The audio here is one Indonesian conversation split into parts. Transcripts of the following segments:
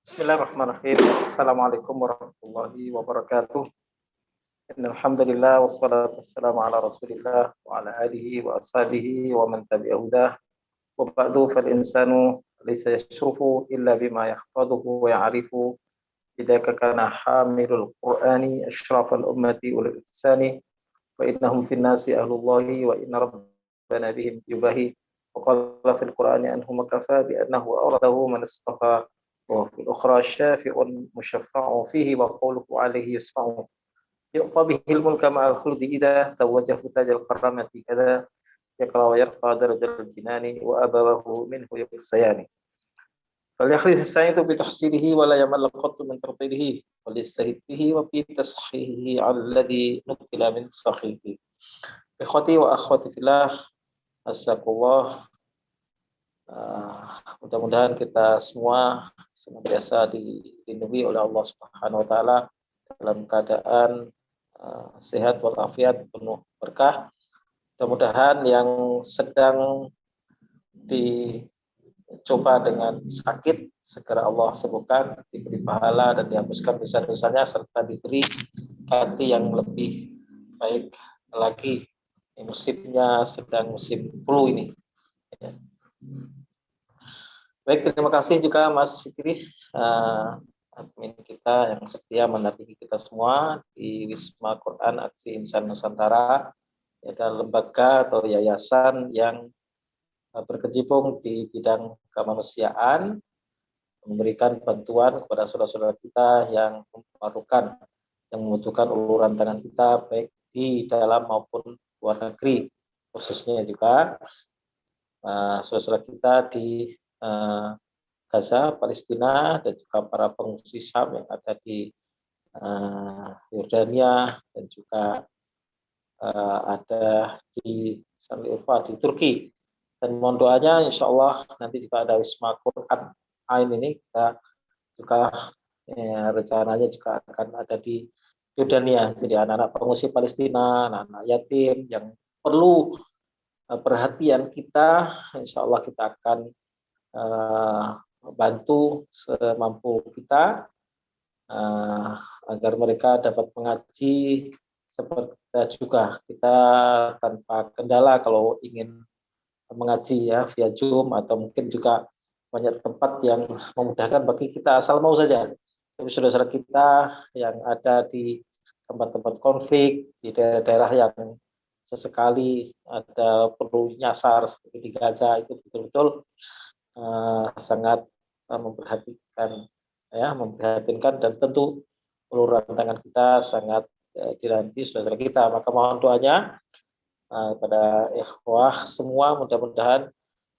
Bismillahirrahmanirrahim. Assalamualaikum warahmatullahi wabarakatuh. Innal hamdalillah wassalatu wassalamu ala Rasulillah wa ala alihi wa ashabihi wa man tabi'ahu dah. Wa ba'du fal insanu laysa yashrufu illa bima yahfaduhu wa ya'rifu. Idza kana hamilul Qur'ani asyrafal ummati wal ihsani wa innahum fin nasi ahlullahi wa inna rabbana bihim yubahi. Wa qala fil Qur'ani anhum kafa bi annahu awradahu man istafa. وفي الأخرى شافع مشفع فيه وقوله عليه يسمع يعطى به الملك مع الخلد إذا توجه تاج الكرامة كذا يقرأ ويرقى درجة الجنان وأبواه منه يقصيان فليخلص السعيد بتحصيله ولا يمل قط من ترطيله وليستهد به وفي تصحيحه على الذي نقل من صحيحه. إخوتي وأخواتي في الله أسألكم الله. Mudah-mudahan kita semua senantiasa dilindungi oleh Allah Subhanahu wa taala dalam keadaan sehat walafiat penuh berkah. Mudah-mudahan yang sedang dicoba dengan sakit segera Allah sembuhkan, diberi pahala dan dihapuskan dosa-dosanya serta diberi ganti yang lebih baik lagi. Musimnya sedang musim flu ini. Baik, terima kasih juga Mas Fikri, admin kita yang setia mendampingi kita semua di Wisma Quran Aksi Insan Nusantara, adalah lembaga atau yayasan yang berkecimpung di bidang kemanusiaan, memberikan bantuan kepada saudara-saudara kita yang memerlukan, yang membutuhkan uluran tangan kita baik di dalam maupun luar negeri, khususnya juga saudara-saudara kita di Gaza, Palestina, dan juga para pengungsi Syam yang ada di Yordania dan juga ada di Sanliurfa di Turki. Dan mohon doanya, insya Allah nanti juga ada Wisma Quran Ain ini kita juga rencananya juga akan ada di Yordania. Jadi anak-anak pengungsi Palestina, anak-anak yatim yang perlu perhatian kita, insya Allah kita akan bantu semampu kita agar mereka dapat mengaji seperti kita juga. Kita tanpa kendala kalau ingin mengaji ya via Zoom atau mungkin juga banyak tempat yang memudahkan bagi kita asal mau saja. Tapi saudara-saudara kita yang ada di tempat-tempat konflik di daerah-daerah yang sesekali ada perlu nyasar seperti di Gaza itu betul-betul sangat memprihatinkan dan tentu uluran tangan kita sangat dinanti saudara kita. Maka mohon doanya pada ikhwah semua, mudah-mudahan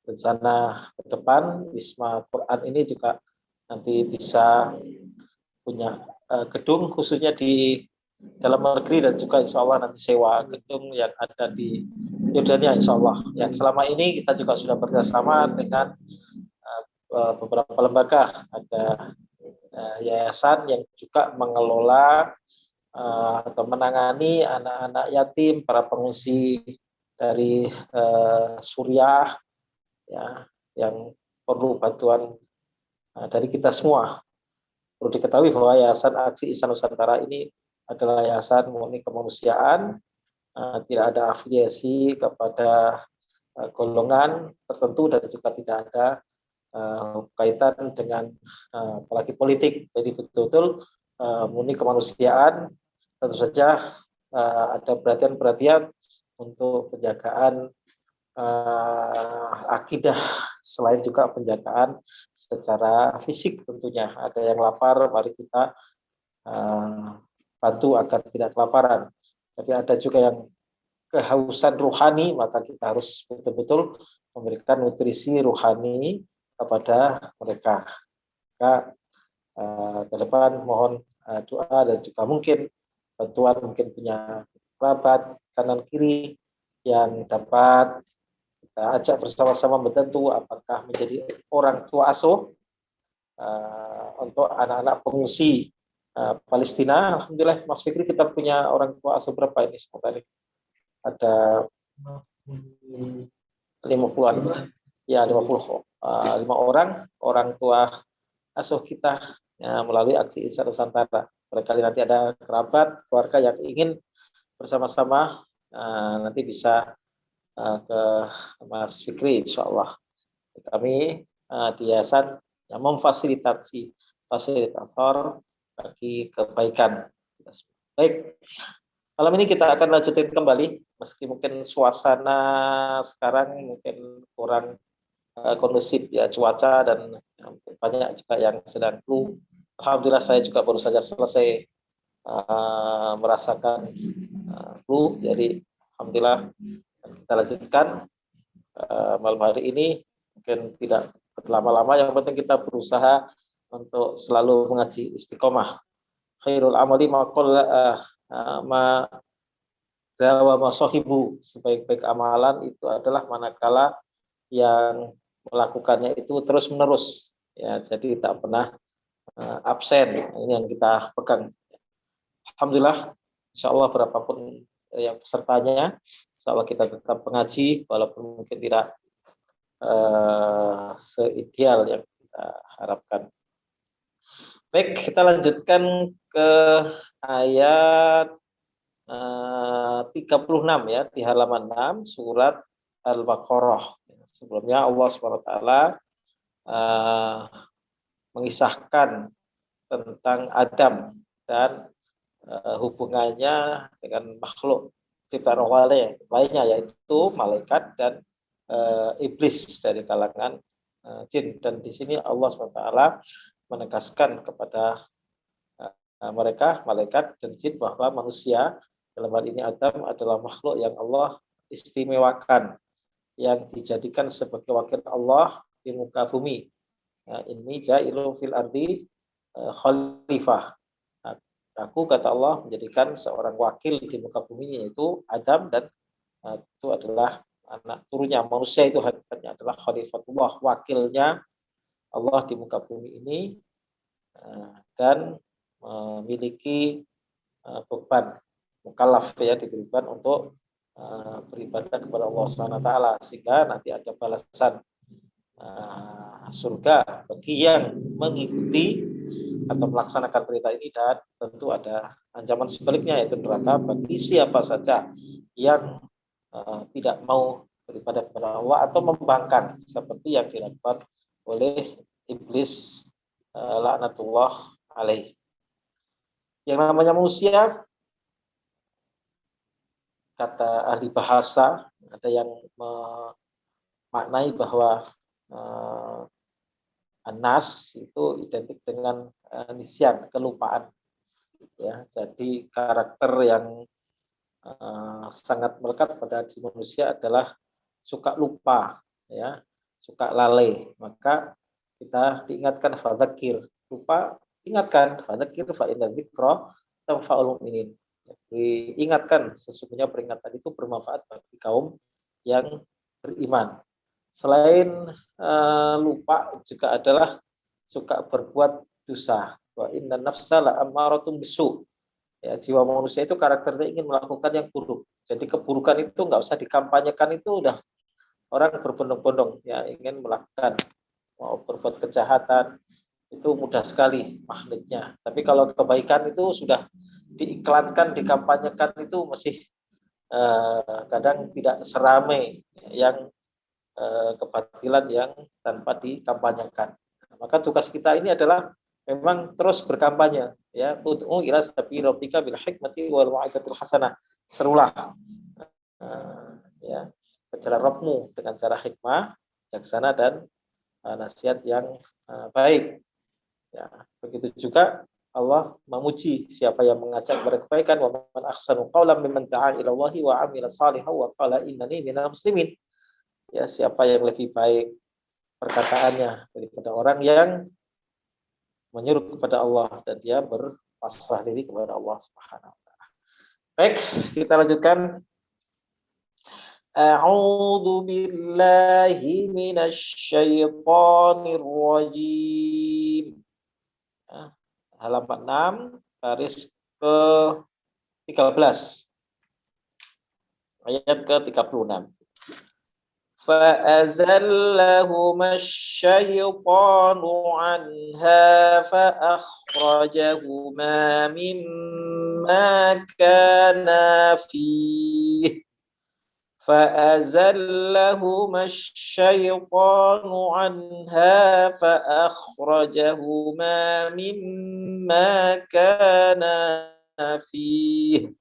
rencana ke depan Wisma Quran ini juga nanti bisa punya gedung khususnya di dalam negeri dan juga insya Allah nanti sewa gedung yang ada di Yordania insya Allah. Yang selama ini kita juga sudah bekerjasama dengan beberapa lembaga, ada yayasan yang juga mengelola atau menangani anak-anak yatim, para pengungsi dari Suriah, ya, yang perlu bantuan dari kita semua. Perlu diketahui bahwa Yayasan Aksi Insan Nusantara ini adalah yayasan murni kemanusiaan, tidak ada afiliasi kepada golongan tertentu dan juga tidak ada kaitan dengan apalagi politik. Jadi betul-betul murni kemanusiaan. Tentu saja ada perhatian-perhatian untuk penjagaan akidah, selain juga penjagaan secara fisik tentunya. Ada yang lapar, mari kita bantu agar tidak kelaparan. Tapi ada juga yang kehausan ruhani, maka kita harus betul-betul memberikan nutrisi ruhani kepada mereka. Maka ke depan mohon doa dan juga mungkin bantuan, mungkin punya kerabat kanan kiri yang dapat kita ajak bersama-sama membantu, apakah menjadi orang tua asuh untuk anak-anak pengungsi Palestina. Alhamdulillah Mas Fikri, kita punya orang tua asuh berapa ini semoga ada 50-an ya, 50 5 orang tua asuh kita ya, melalui aksi Insan Nusantara. Barangkali nanti ada kerabat, keluarga yang ingin bersama-sama, nanti bisa ke Mas Fikri, insya Allah. Kami di Yayasan yang memfasilitasi fasilitator bagi kebaikan. Baik, malam ini kita akan lanjutin kembali, meski mungkin suasana sekarang mungkin kurang kondusif ya cuaca, dan banyak juga yang sedang flu. Alhamdulillah saya juga baru saja selesai merasakan flu, jadi alhamdulillah kita lanjutkan malam hari ini. Mungkin tidak berlama-lama, yang penting kita berusaha untuk selalu mengaji istiqomah. Khairul amali maqal ma zawa masahibu, sebaik-baik amalan itu adalah manakala yang melakukannya itu terus menerus ya, jadi tak pernah absen. Ini yang kita pegang. Alhamdulillah, insya Allah berapapun yang pesertanya, insya Allah kita tetap mengaji walaupun mungkin tidak seideal yang kita harapkan. Baik, kita lanjutkan ke ayat 36 ya, di halaman 6 surat Al-Baqarah. Sebelumnya Allah SWT mengisahkan tentang Adam dan hubungannya dengan makhluk ciptaan Allah lainnya, yaitu malaikat dan iblis dari kalangan jin. Dan di sini Allah SWT menegaskan kepada mereka, malaikat dan jin, bahwa manusia, dalam hal ini Adam, adalah makhluk yang Allah istimewakan, yang dijadikan sebagai wakil Allah di muka bumi. Ini jailu fil ardi khalifah. Aku, kata Allah, menjadikan seorang wakil di muka bumi, yaitu Adam, dan itu adalah anak turunnya. Manusia itu hakikatnya adalah khalifatullah, wakilnya Allah di muka bumi ini, dan memiliki beban mukallaf ya, diberikan untuk beribadah kepada Allah SWT, sehingga nanti ada balasan surga bagi yang mengikuti atau melaksanakan perintah ini, dan tentu ada ancaman sebaliknya, yaitu neraka bagi siapa saja yang tidak mau beribadah kepada Allah atau membangkang, seperti yang dilakukan oleh iblis laknatullah alaih. Yang namanya manusia, kata ahli bahasa, ada yang memaknai bahwa anas itu identik dengan nisyan, kelupaan ya. Jadi karakter yang sangat melekat pada diri manusia adalah suka lupa ya, suka lalai. Maka kita diingatkan, fadzakir, lupa ingatkan, fadzakir fa inna dzikra tanfa'ul mu'minin. Diingatkan, sesungguhnya peringatan itu bermanfaat bagi kaum yang beriman. Selain lupa, juga adalah suka berbuat dosa. Wa inna nafsa la ammaratun bisu. Ya, jiwa manusia itu karakternya ingin melakukan yang buruk. Jadi keburukan itu nggak usah dikampanyekan, itu udah orang berbondong-bondong ya ingin melakukan, mau berbuat kejahatan itu mudah sekali magnetnya. Tapi kalau kebaikan itu sudah diiklankan, dikampanyekan, itu masih kadang tidak seramai yang kebatilan yang tanpa dikampanyekan. Maka tugas kita ini adalah memang terus berkampanye ya, ud'u ila sabili rabbika bil hikmati wal mau'izatil hasanah. Serulah ya ke jalan Rabbmu dengan cara hikmah, bijaksana, dan nasihat yang baik. Ya, begitu juga Allah memuji siapa yang mengajak kepada kebaikan, wa man ahsanu qawlan mimman da'a ila Allahi wa 'amila shalihan wa qala innani minal muslimin. Ya, siapa yang lebih baik perkataannya daripada orang yang menyuruh kepada Allah dan dia berpasrah diri kepada Allah Subhanahu wa taala. Baik, kita lanjutkan. A'udzu billahi minasy syaithanir rajim. Halaman 6 baris ke 13. Ayat ke 36. فأزلهما الشيطان عنها فأخرجهما مما كانا فيه فأزلهما الشيطان عنها فأخرجهما مما كانا فيه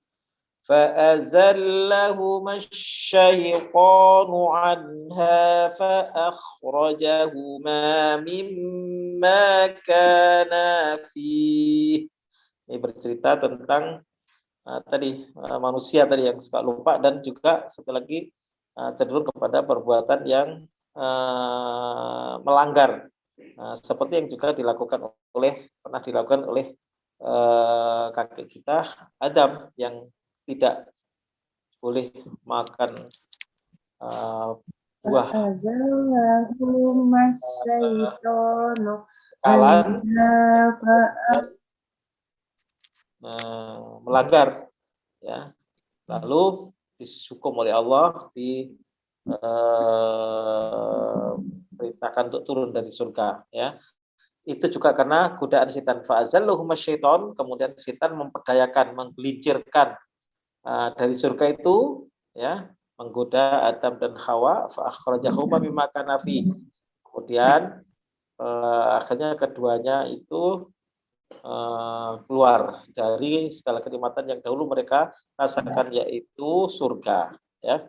فأزلهما الشيطان عنها فأخرجهما مما كانا فيه. Ini bercerita tentang manusia tadi yang suka lupa dan juga satu lagi cenderung kepada perbuatan yang melanggar, seperti yang juga pernah dilakukan oleh kakek kita Adam yang tidak boleh makan buah melanggar, ya, lalu dihukum oleh Allah, diperintahkan untuk turun dari surga, ya. Itu juga karena godaan setan. Fa'azalluhuma syaiton, kemudian setan memperdayakan, menggelincirkan dari surga itu, ya, menggoda Adam dan Hawa. Fa'akhrajahuma mimma kana fi. Kemudian akhirnya keduanya itu keluar dari segala kenikmatan yang dahulu mereka rasakan, yaitu surga, ya.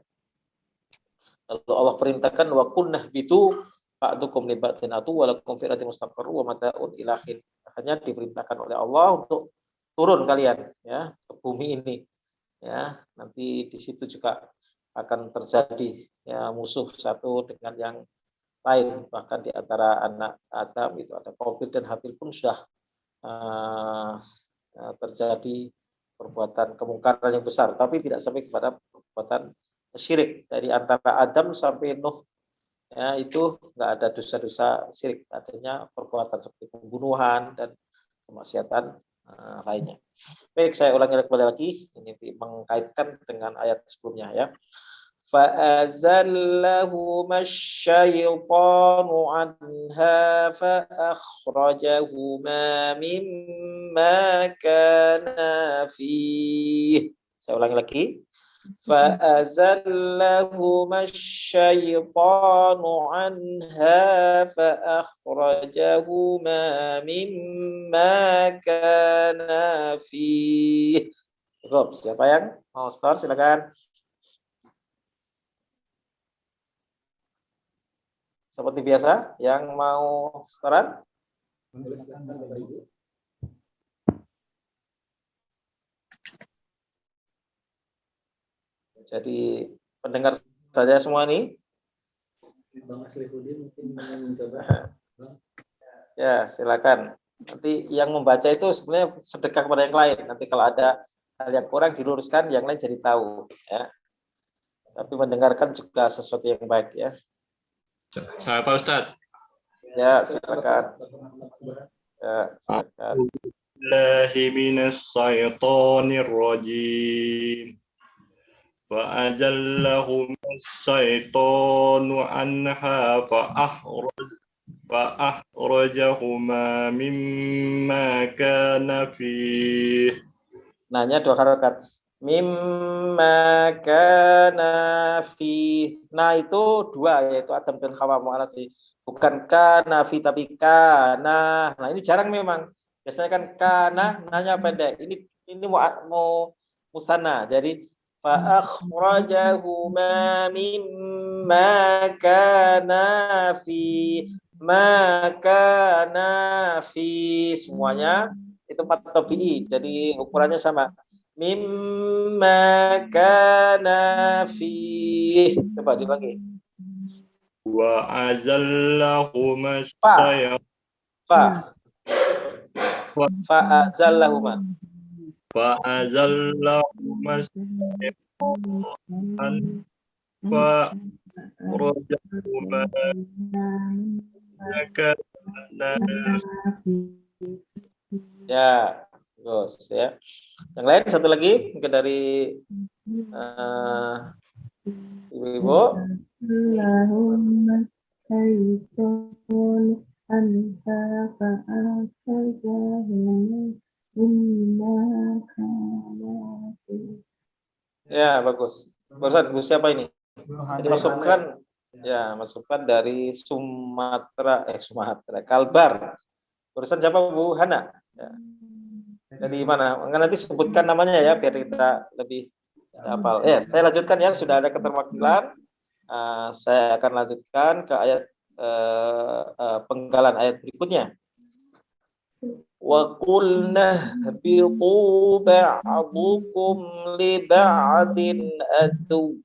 Lalu Allah perintahkan wa kunnah bitu ba'dukum li ba'din atu wa lakum fi ardi mustaqarru wa mata'un ila hin. Akhirnya diperintahkan oleh Allah untuk turun kalian, ya, ke bumi ini, ya. Nanti di situ juga akan terjadi, ya, musuh satu dengan yang lain, bahkan di antara anak Adam itu ada Qabil dan Habil pun sudah terjadi perbuatan kemungkaran yang besar, tapi tidak sampai kepada perbuatan syirik. Dari antara Adam sampai Nuh, ya, itu nggak ada dosa-dosa syirik, adanya perbuatan seperti pembunuhan dan kemaksiatan lainnya. Baik, saya ulangi kembali lagi, ini mengkaitkan dengan ayat sebelumnya, ya. فأزلهما الشيطان عنها فأخرجهما مما كانا فيه. Saya ulangi lagi. فأزلهما الشيطان عنها فأخرجهما مما كانا فيه. Cukup. Siapa yang mau start? Silakan. Seperti biasa, yang mau setoran? Jadi pendengar saja semua ini. Ya, silakan. Nanti yang membaca itu sebenarnya sedekah kepada yang lain. Nanti kalau ada hal yang kurang diluruskan, yang lain jadi tahu, ya. Tapi mendengarkan juga sesuatu yang baik, ya. Saya Pak Ustadz. Ya, silakan. Ya, silakan. Billahi minas syaitonir rajim. Fa'ajallahum syaitanu anha fa'akhrajahuma mimma kana fih. Nanya 2 harokat. Mimma kana fi. Nah, itu 2, yaitu Adam dan Hawa mu'alati. Bukan kana fi tapi kana. Nah, ini jarang memang. Biasanya kan kana nanya pendek. Ini mau musana. Jadi fa akhrajahuma mimma kana fi. Ma kana fi, semuanya itu 4 tabi'i. Jadi ukurannya sama. Mimma kana fi. Coba lagi. Wa azallahuma syaitan. Fa azallahuma. Fa azallahuma syaitan. Fa akhrajahuma ya, terus, ya. Yang lain satu lagi mungkin dari ibu-ibu. Allahumma syaitan anta fa'akhazahum inna khalaqin. Ya, bagus. Barusan Bu siapa ini? Jadi masukkan dari Sumatera, Kalbar. Barusan siapa Bu Hana? Ya. Dari mana? Enggak, nanti sebutkan namanya ya biar kita lebih hafal. Ya, saya lanjutkan ya, sudah ada keterwakilan. Saya akan lanjutkan ke ayat penggalan ayat berikutnya. Wa qulna habitu ba'dukum li ba'din adu.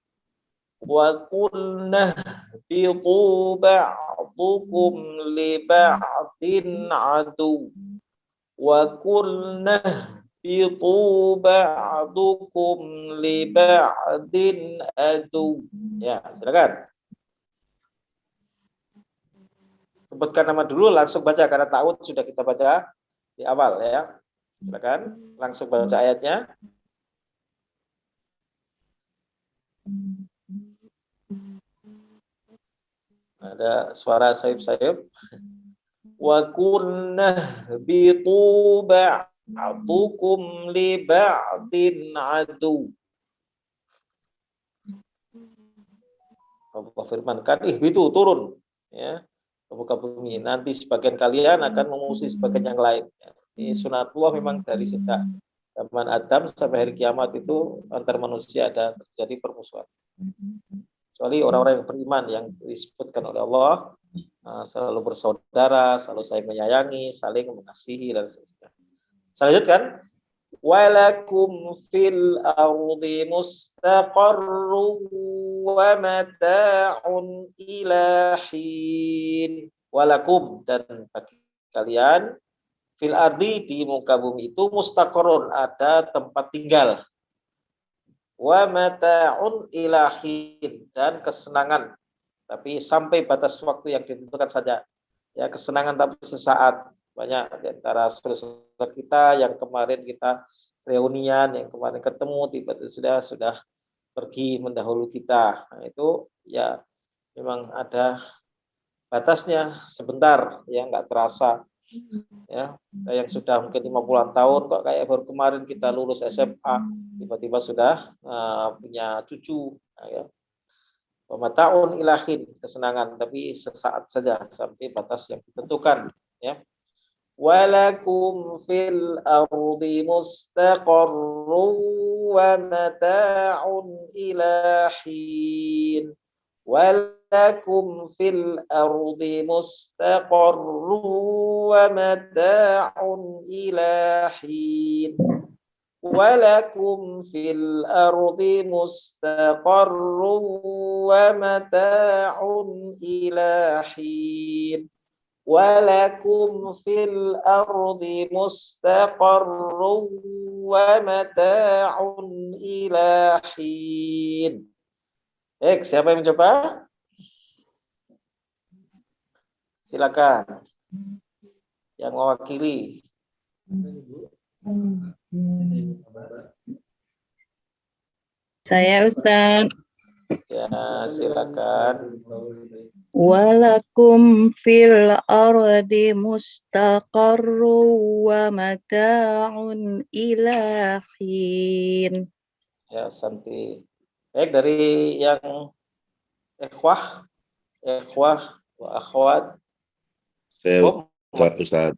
Wa qulna habitu ba'dukum li ba'din adu. Wa qulna habitu ba'dukum li ba'din adu. Ya, silakan. Sebutkan nama dulu, langsung baca karena ta'awud sudah kita baca di awal ya. Silakan langsung baca ayatnya. Ada suara sayup-sayup. Wa kunna bitu ba'dukum li ba'din adu. Allah firmankan, itu turun ya. Muka bumi, nanti sebagian kalian akan memusuhi sebagian yang lain. Ini sunatullah memang dari sejak zaman Adam sampai hari kiamat itu antar manusia ada terjadi permusuhan. Kecuali orang-orang yang beriman yang disebutkan oleh Allah selalu bersaudara, selalu saling menyayangi, saling mengasihi dan seterusnya. Saya lanjutkan. Walakum fil ardi mustaqarrun wa mata'un ila hin. Walakum, dan bagi kalian fil ardi, di muka bumi itu mustaqarrun, ada tempat tinggal, wa mata'un ila hin, dan kesenangan tapi sampai batas waktu yang ditentukan saja ya, kesenangan tapi sesaat. Banyak di antara saudara kita yang kemarin kita reunian, yang kemarin ketemu tiba-tiba sudah pergi mendahulu kita. Nah, itu ya memang ada batasnya, sebentar ya, nggak terasa ya. Yang sudah mungkin 50-an tahun kok kayak baru kemarin kita lulus SMA tiba-tiba sudah punya cucu ya. Pemata'un ilahin, kesenangan tapi sesaat saja sampai batas yang ditentukan ya. Walakum fil ardi mustaqarrun wa mata'un ilahin. Walakum fil ardi mustaqarrun wa mata'un ilahin. Walakum fil ardi mustaqarrun wa mata'un ilahin. Walakum fil ardi mustaqarrun wa mata'un ilahin. Baik, siapa yang mencoba? Silakan. Yang mewakili. Saya Ustaz. Ya, silakan. Walakum fil ardi mustaqarrun wa mata'un ila hin. Ya, Santi. Baik, dari yang ikhwah wa akhwat. Saya Ustaz.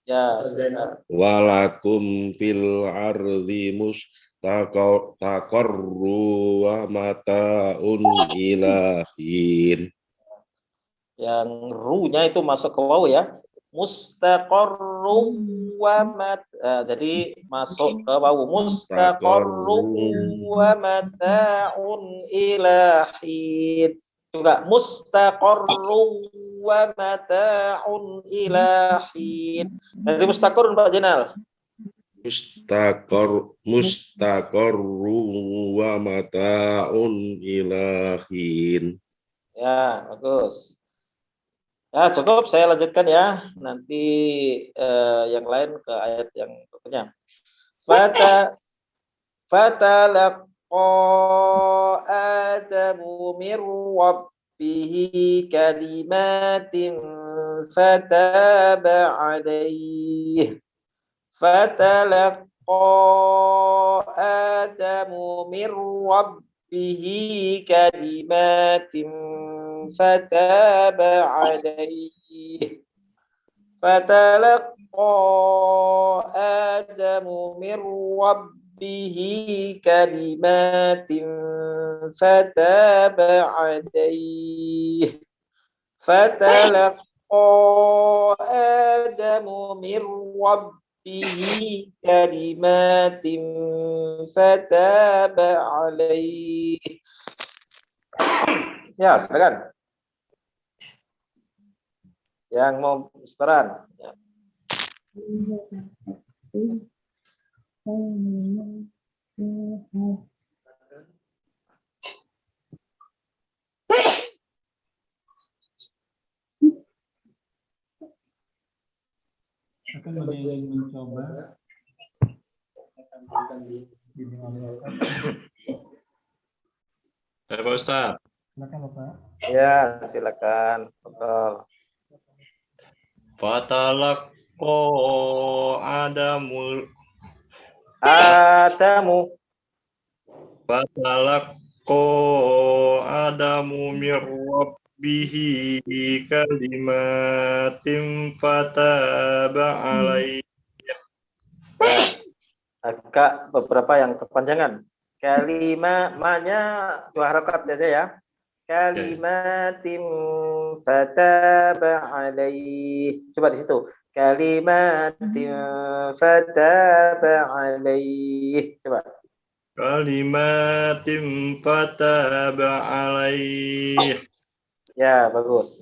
Ya, silakan. Walakum fil ardi mustaqarru wa mata'un ilahin. Yang ru-nya itu masuk ke waw ya. Mustaqarru wa jadi masuk ke waw. Mustaqarru wa mata'un ilahin. Juga mustaqarru wa mata'un ilahin. Dari mustaqarrun Pak Jenal. Mustaqarru wa mata'un ilahin. Ya, bagus. Ya, cukup, saya lanjutkan ya. Nanti yang lain ke ayat yang berikutnya. Fatalaqa Adamu min rabbihi kalimatin fataba alaihi. Fatalaqa Adamu min rabbihi kalimatin fataba alaihi. Fatalaqa Adamu min rabbihi kalimatin fataba alaihi. Fatalaqa Adamu min rabbihi kalimatin fataba alaihi. Ya, silakan. Yang mau setoran. Ya. Akan bagi yang ingin mencoba Pak Ustaz. silakan Bapak. Ya, silakan. Betul. Fatalaqqa Adamu min rabbihi kalimatin fataba alaihi. Ya, agak beberapa yang kepanjangan. Kalimatnya 2 harakat saja ya. Kalimatin fataba alaihi. Coba di situ. Kalimatin fataba alaihi. Coba. Kalimatin fataba alaihi. Ya, bagus.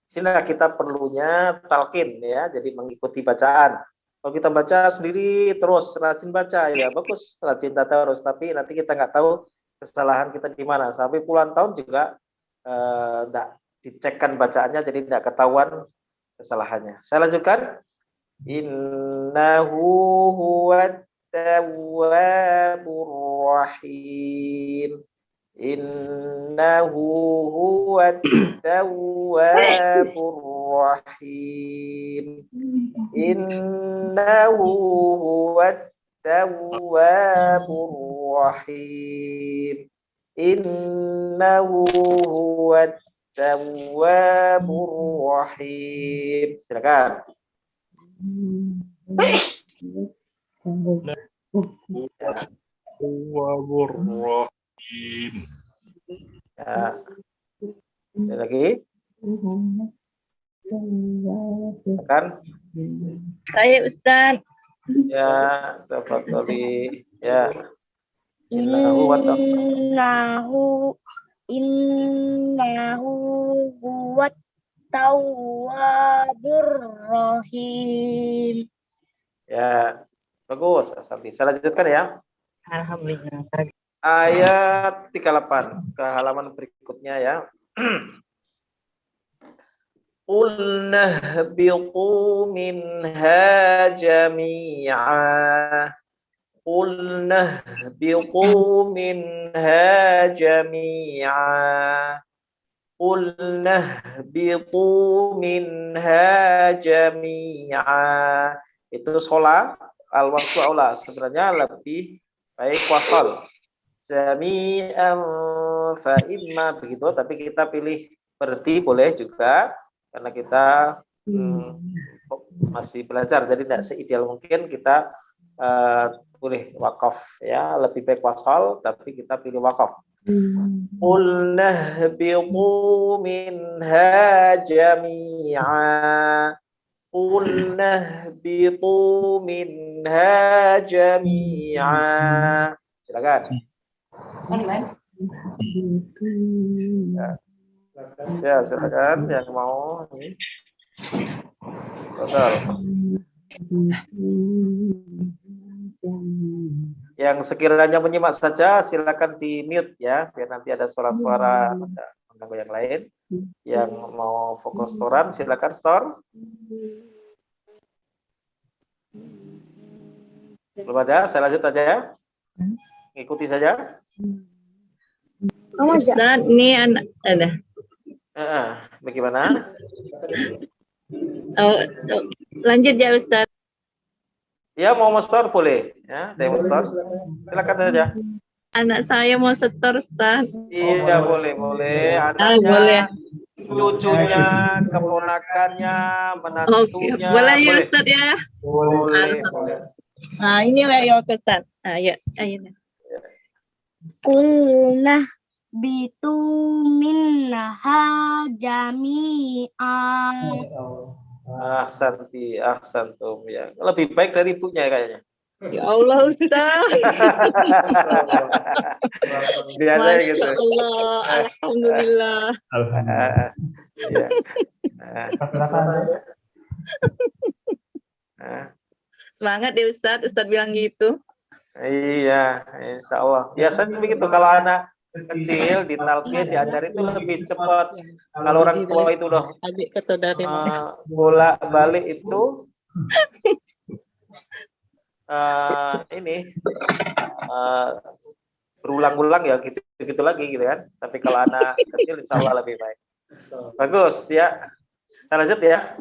Sini kita perlunya talqin ya, jadi mengikuti bacaan. Kalau kita baca sendiri terus rajin baca ya bagus, rajin tadarus, tapi nanti kita nggak tahu kesalahan kita di mana. Sampai puluhan tahun juga nggak dicekkan bacaannya, jadi nggak ketahuan kesalahannya. Saya lanjutkan. Innahu huwat tawwabur rahim. Innahu huwat tawwabur rahim. Innahu huwat tawwabur rahim. Innahu huwat tawwabur rahim. Silakan. Tawwabur rahim. Ya. Ada lagi? Silakan. Saya Ustaz. Ya, tafadhali. Ya. Innahu huwat tawwabur rahim. Ya, bagus. Asal saya lanjutkan ya. Alhamdulillah. Ayat 38 ke halaman berikutnya ya. Qulna biqu minha jami'a. Qulna biqu minha jami'a. Qulna biqu minha jami'a. Itu sholat al-waqtu aula, sebenarnya lebih baik wasal. Jami'an fa imma begitu, tapi kita pilih berhenti boleh juga karena kita masih belajar, jadi tidak seideal mungkin kita boleh wakaf ya, lebih baik wasal tapi kita pilih wakaf. Qulna biqu minha jami'a. Qulna biqu minha jami'a. Silakan. Ya, silakan yang mau ini. Betul. Yang sekiranya menyimak saja silakan di mute ya, biar nanti ada suara-suara mengganggu yang lain. Yang mau fokus storan silakan store. Belum ada, saya lanjut aja ya. Ikuti saja. Ustaz, ini ada. Bagaimana? Oh, lanjut ya Ustaz. Ya, mau store boleh. Ya, ada yang mau store? Silakan saja. Anak saya mau setor Ustaz. Iya, boleh. Boleh. Anaknya, cucunya, keponakannya, Oke, menantunya. boleh ya Boleh. Ustaz ya. Boleh. Nah, ini ya Ustaz. Ayo. Kulna bitu minnaha jami'an. Ahsantum ya. Lebih baik dari ibunya kayaknya. Ya Allah Ustaz. Biasanya gitu. Masya Allah. Alhamdulillah. Ya. Semangat ya Ustaz. Ustaz bilang gitu. Iya, insya Allah. Biasanya begitu kalau anak kecil ditalkin, diajari itu lebih cepat. Kalau orang tua itu loh Adik kata dari bolak balik itu berulang-ulang ya gitu lagi gitu kan. Tapi kalau anak kecil insya Allah lebih baik. Bagus ya. Saya lanjut ya.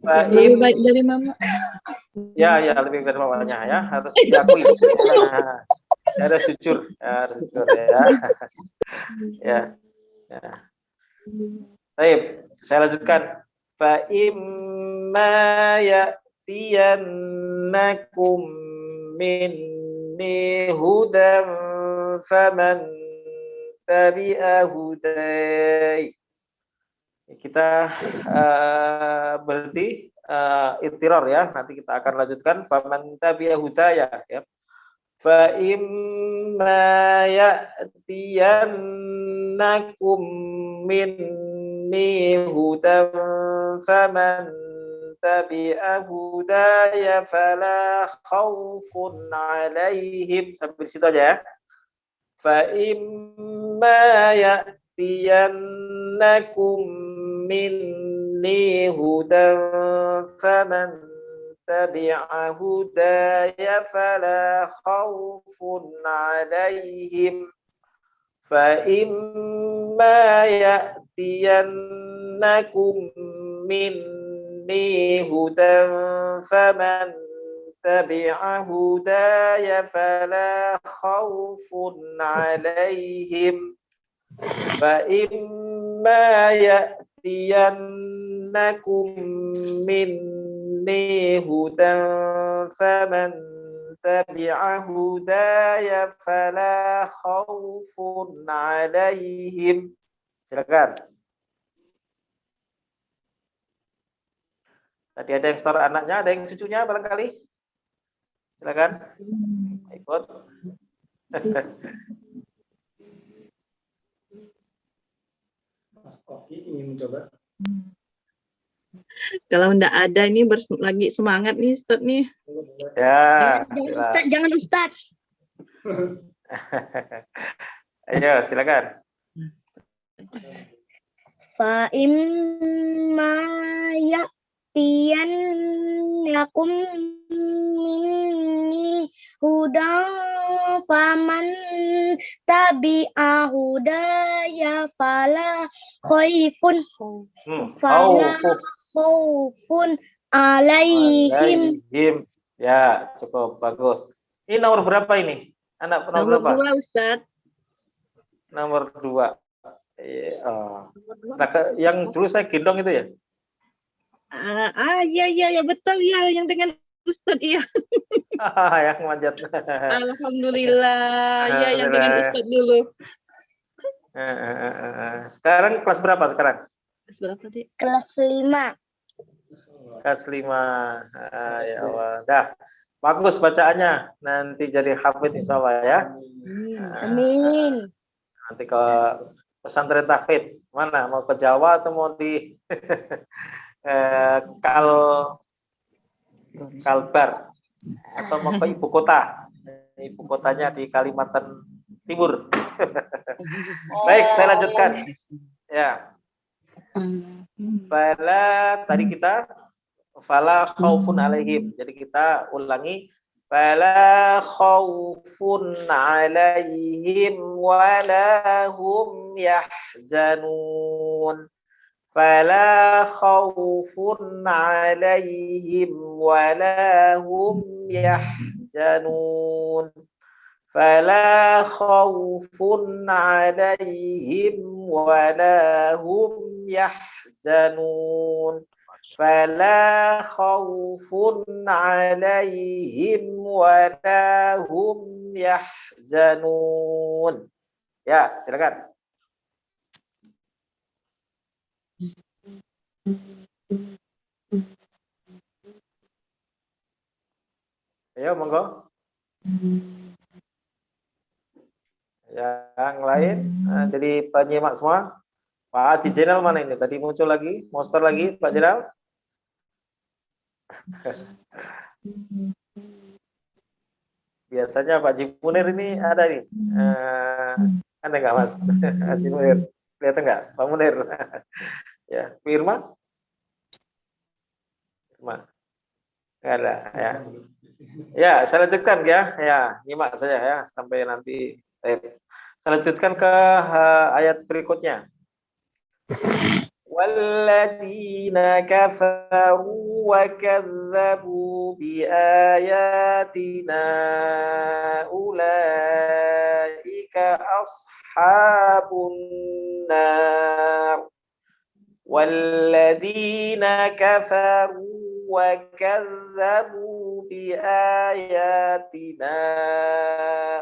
Lebih baik dari mama. Ya, lebih dari mamanya ya, harus diakui. Harus jujur ya. Ya. Baik, saya lanjutkan. Fa imma ya'tiyannakum minni hudan faman tabi'a hudai. Kita berarti ittirar ya. Nanti kita akan lanjutkan faman tabi'a hudaya ya. Fa imma ya'tiyannakum minni hudan faman tabi'a hudaya fala khaufun 'alaihim. Sampai situ aja ya. Fa imma ya'tiyannakum minni hudan faman tabi'a hudaya fala khaufun 'alaihim fa imma ya'tiyannakum minni hudan faman tabi'a hudaya fala khaufun 'alaihim fa imma ya'tiyannakum minni hudan faman tabi'a hudaya fala khaufun 'alaihim. Silakan. Tadi ada yang store anaknya, ada yang cucunya barangkali. Silakan. Ikut. Mas Oki ingin mencoba. Kalau enggak ada ini lagi semangat nih Ustaz nih. Ya. Jangan Ustaz. Ayo, silakan. Fa imma ya'tiyannakum minni hudan faman tabi'a hudaya fala khaufun alaihim. Ya, cukup bagus. Ini nomor berapa ini? Anak nomor berapa? Nomor 2 Ustaz. Nomor 2. Nah, yang dulu saya gendong itu ya? Iya betul ya, yang dengan Ustaz iya. Yang manjat. Alhamdulillah. Ya, yang dengan Ustaz dulu. Sekarang kelas berapa sekarang? Kelas berapa, Dik? Kelas 5. Kelas 5. Ya Allah. Dah. Bagus bacaannya. Nanti jadi hafid insyaallah ya. Amin. Nanti ke pesantren tahfidz. Mana? Mau ke Jawa atau mau di Kalbar? Atau mau ke ibu kota? Ibu kotanya di Kalimantan Timur. Baik, saya lanjutkan. Ya. Tadi kita fala khaufun alaihim. Jadi kita ulangi fala khaufun alaihim wala hum يحزنون فلا خوف عليهم ولا هم يحزنون فلا خوف عليهم ولا هم يحزنون فلا خوف عليهم ولا هم يحزنون. Ya, silakan. Ayo, monggo. Yang lain, jadi penyimak semua. Pak Haji Jenal mana ini? Tadi muncul lagi, monster lagi, Pak Jenal. Biasanya Pak Haji Munir ini ada nih. Ada nggak Mas? Haji Munir, kelihatan nggak? Pak Munir. Ya, Firman? Firman. Nggak ada, ya. Ya, saya lanjutkan ya. Ya, nyimak saja ya sampai nanti. Saya lanjutkan ke ayat berikutnya. Walladzina kafaru wa kadzabu bi ayatina ulaika ashabun nar. Walladzina kafaru وكذبوا بآياتنا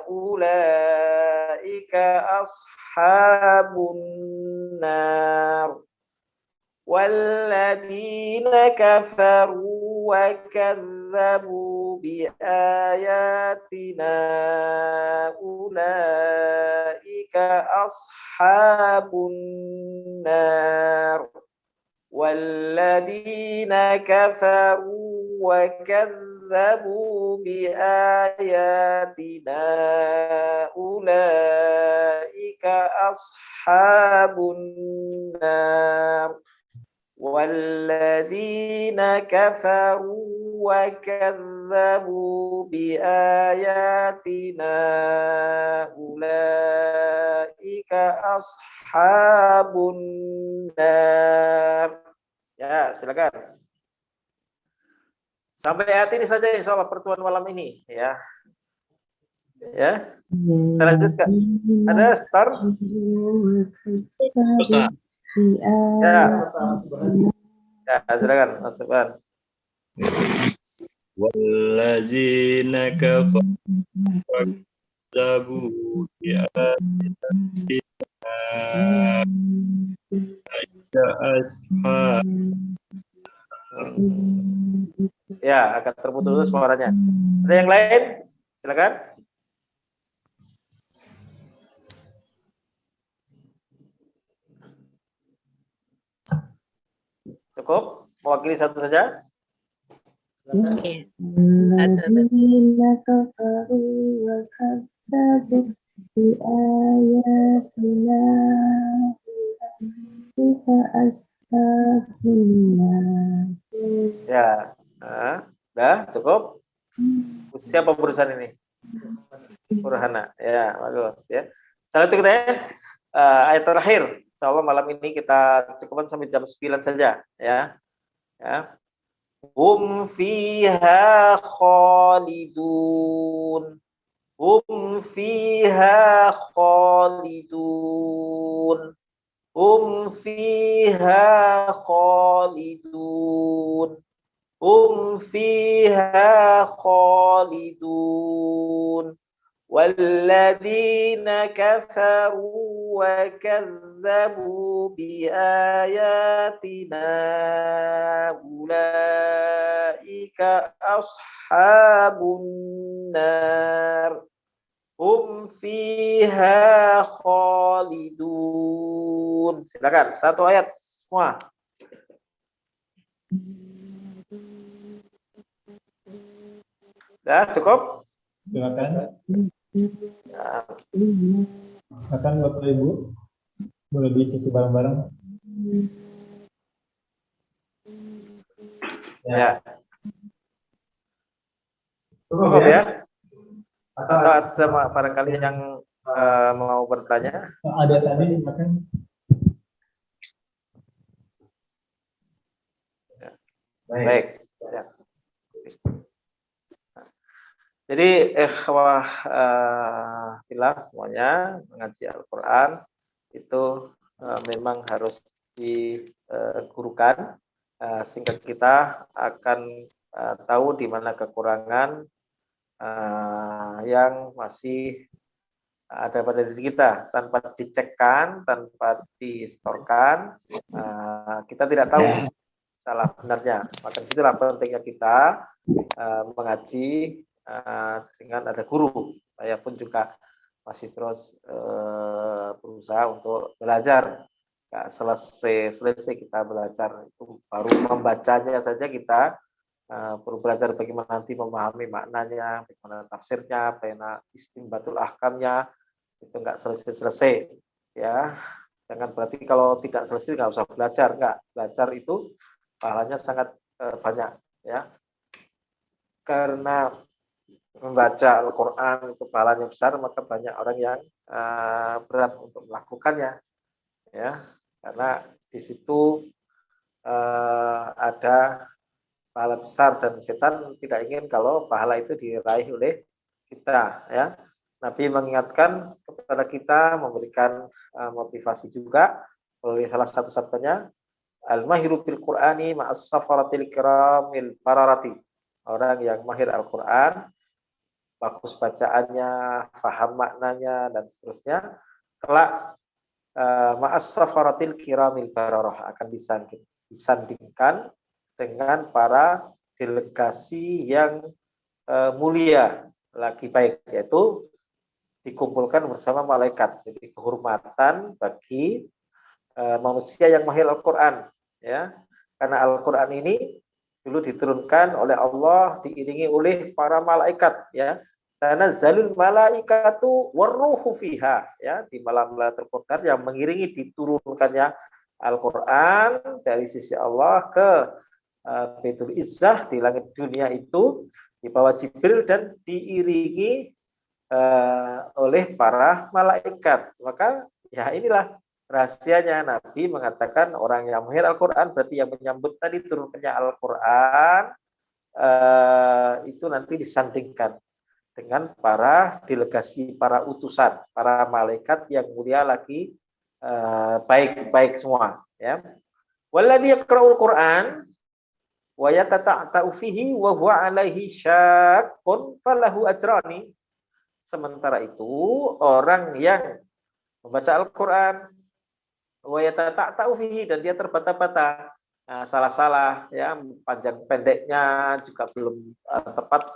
أولئك أصحاب النار والذين كفروا وكذبوا بآياتنا أولئك أصحاب النار والذين كفروا وكذبوا بآياتنا أولئك أصحاب النار والذين كفروا وكذبوا بآياتنا أولئك أصحاب النار. Ya, silakan. Sampai ayat ini saja insya Allah pertemuan malam ini ya. Ya. Saya lanjutkan. Ada start? Ustaz. Ya. Ya, silakan Mas Depan. Wallazina kafaru wa kadzabu bi ayatina ashab. Ya, agak terputus suaranya. Ada yang lain? Silakan. Cukup? Mewakili satu saja? Oke. الذين كفروا وكذبوا بآياتنا أولئك أصحاب النار. Ya. Dah, cukup? Siapa berurusan ini? Burhana. Ya, bagus ya. Selanjutnya kita ayat terakhir. Insyaallah malam ini kita cukupkan sampai jam 9 saja ya. Ya. Hum fiha khalidun. Hum fiha khalidun. Hum fiha khalidun. Hum fiha khalidun. والذين كفروا وكذبوا بآياتنا أولئك أصحاب النار هم فيها خالدون. Silakan satu ayat semua. Dah cukup? Silakan. Ya. Silakan Bapak Ibu. Boleh diikuti bareng-bareng. Ya. Cukup ya. Atau ada barangkali yang mau bertanya? Ada tadi, silakan. Baik. Ya. Jadi ikhwah fillah semuanya, mengaji Al-Quran itu memang harus digurukan sehingga kita akan tahu di mana kekurangan yang masih ada pada diri kita. Tanpa dicekkan, tanpa distorkan, kita tidak tahu salah benarnya. Maka itulah pentingnya kita mengaji dengan ada guru. Saya pun juga masih terus berusaha untuk belajar. Nggak selesai kita belajar, itu baru membacanya saja kita perlu belajar bagaimana nanti memahami maknanya, bagaimana tafsirnya, bagaimana istinbatul ahkamnya, itu nggak selesai ya. Jangan berarti kalau tidak selesai nggak usah belajar, nggak. Belajar itu pahalanya sangat banyak ya. Karena membaca Al-Quran itu pahalanya besar, maka banyak orang yang berat untuk melakukannya ya. Karena di situ ada pahala besar dan setan tidak ingin kalau pahala itu diraih oleh kita ya. Nabi mengingatkan kepada kita, memberikan motivasi juga oleh salah satu sabdanya, al-mahiru bil Qur'ani ma'as safaratil kiramil bararati. Orang yang mahir Al-Quran, bagus bacaannya, faham maknanya dan seterusnya, kelak ma'as safaratil kiramil bararah akan disandingkan dengan para delegasi yang mulia lagi baik, yaitu dikumpulkan bersama malaikat. Jadi kehormatan bagi manusia yang mahir Al-Quran ya. Karena Al-Quran ini dulu diturunkan oleh Allah diiringi oleh para malaikat ya. Tanazzalul malaikatu warruhu fiha ya, di malam Lailatul Qadar yang mengiringi diturunkannya Al-Quran dari sisi Allah ke Baitul Izzah di langit dunia itu di bawah Jibril dan diiringi oleh para malaikat. Maka ya inilah rahasianya. Nabi mengatakan orang yang mahir Al-Quran berarti yang menyambut tadi turunnya Al-Quran itu nanti disandingkan dengan para delegasi, para utusan, para malaikat yang mulia lagi baik-baik semua ya. Walladzi yaqra'ul Qur'an wa yatata'u fihi wa huwa 'alaihi syaqqun falahu ajrani. Sementara itu orang yang membaca Al-Qur'an wa yatata'u fihi dan dia terbata-bata, salah-salah ya, panjang pendeknya juga belum tepat,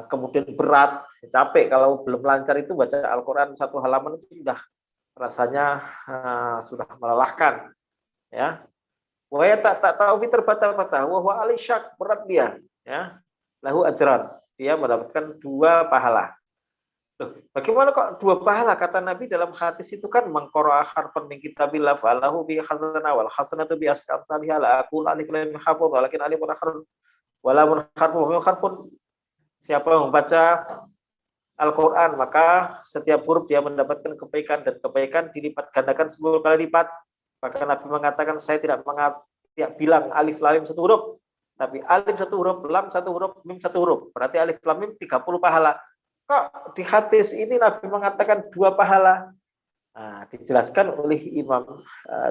kemudian berat, capek kalau belum lancar itu baca Al-Qur'an satu halaman itu sudah rasanya sudah melelahkan ya. Wa yatata'u fi terbata-bata wa huwa alisyak, berat dia ya. Lahu ajran, dia mendapatkan 2 pahala. Loh, bagaimana kok 2 pahala? Kata Nabi dalam hadis itu kan mangqara'a harfan min kitabillah falahu bi hasanah wal hasanatu bi asri amsalha la aqul alif lam mim harfun walakin alifun harfun wala mun harfun wa harfun. Siapa yang membaca Al-Quran maka setiap huruf dia mendapatkan kebaikan dan kebaikan dilipat gandakan 10 kali lipat. Maka Nabi mengatakan saya tidak bilang alif lam mim 1 huruf, tapi alif 1 huruf, lam 1 huruf, mim 1 huruf. Berarti alif lam mim 30 pahala. Kok di hadis ini Nabi mengatakan 2 pahala? Nah, dijelaskan oleh Imam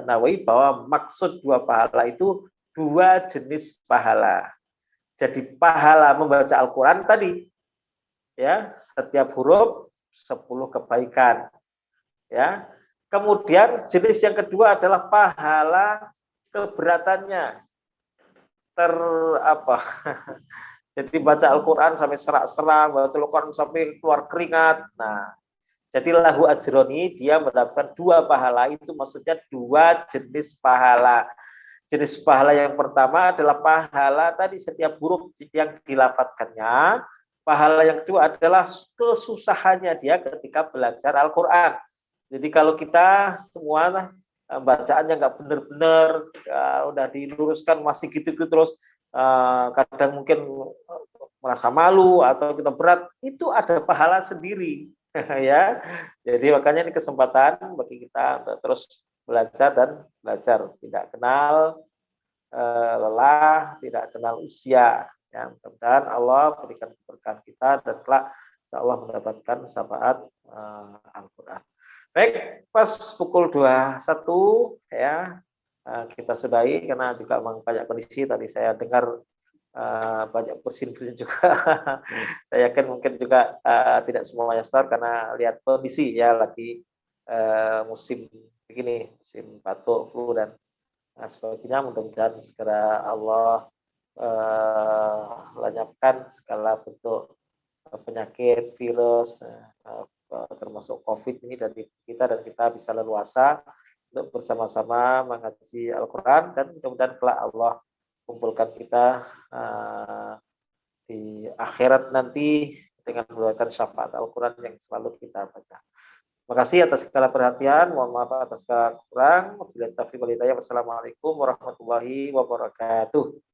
Nawawi bahwa maksud 2 pahala itu 2 jenis pahala. Jadi pahala membaca Al-Quran tadi, ya, setiap huruf 10 kebaikan, ya. Kemudian jenis yang kedua adalah pahala keberatannya, jadi baca Al-Quran sampai serak-serak, baca Al-Quran sampai keluar keringat. Nah, jadi lahu ajroni, dia mendapatkan 2 pahala. Itu maksudnya 2 jenis pahala. Jenis pahala yang pertama adalah pahala tadi setiap huruf yang dilafadzkannya. Pahala yang kedua adalah kesusahannya dia ketika belajar Al-Quran. Jadi kalau kita semua bacaannya nggak benar-benar, udah diluruskan masih gitu-gitu terus, kadang mungkin merasa malu atau kita berat, itu ada pahala sendiri. Ya. Jadi makanya ini kesempatan bagi kita untuk terus belajar dan belajar, tidak kenal lelah, tidak kenal usia. Ya, mudah-mudahan Allah berikan keberkahan kita dan kelak insya Allah mendapatkan syafaat Al-Quran. Baik, pas pukul 21 ya kita sudahi karena juga memang banyak kondisi tadi saya dengar banyak bersin-bersin juga. Saya yakin mungkin juga tidak semuanya start karena lihat kondisi ya lagi musim begini, musim batuk, flu dan sebagainya. Mudah-mudahan segera Allah lenyapkan segala bentuk penyakit, virus, termasuk COVID ini dari kita dan kita bisa leluasa untuk bersama-sama mengaji Al-Quran dan mudah-mudahan kelak Allah kumpulkan kita di akhirat nanti dengan mendapatkan syafaat Al-Quran yang selalu kita baca. Terima kasih atas segala perhatian. Mohon maaf atas segala kurang. Wassalamualaikum warahmatullahi wabarakatuh.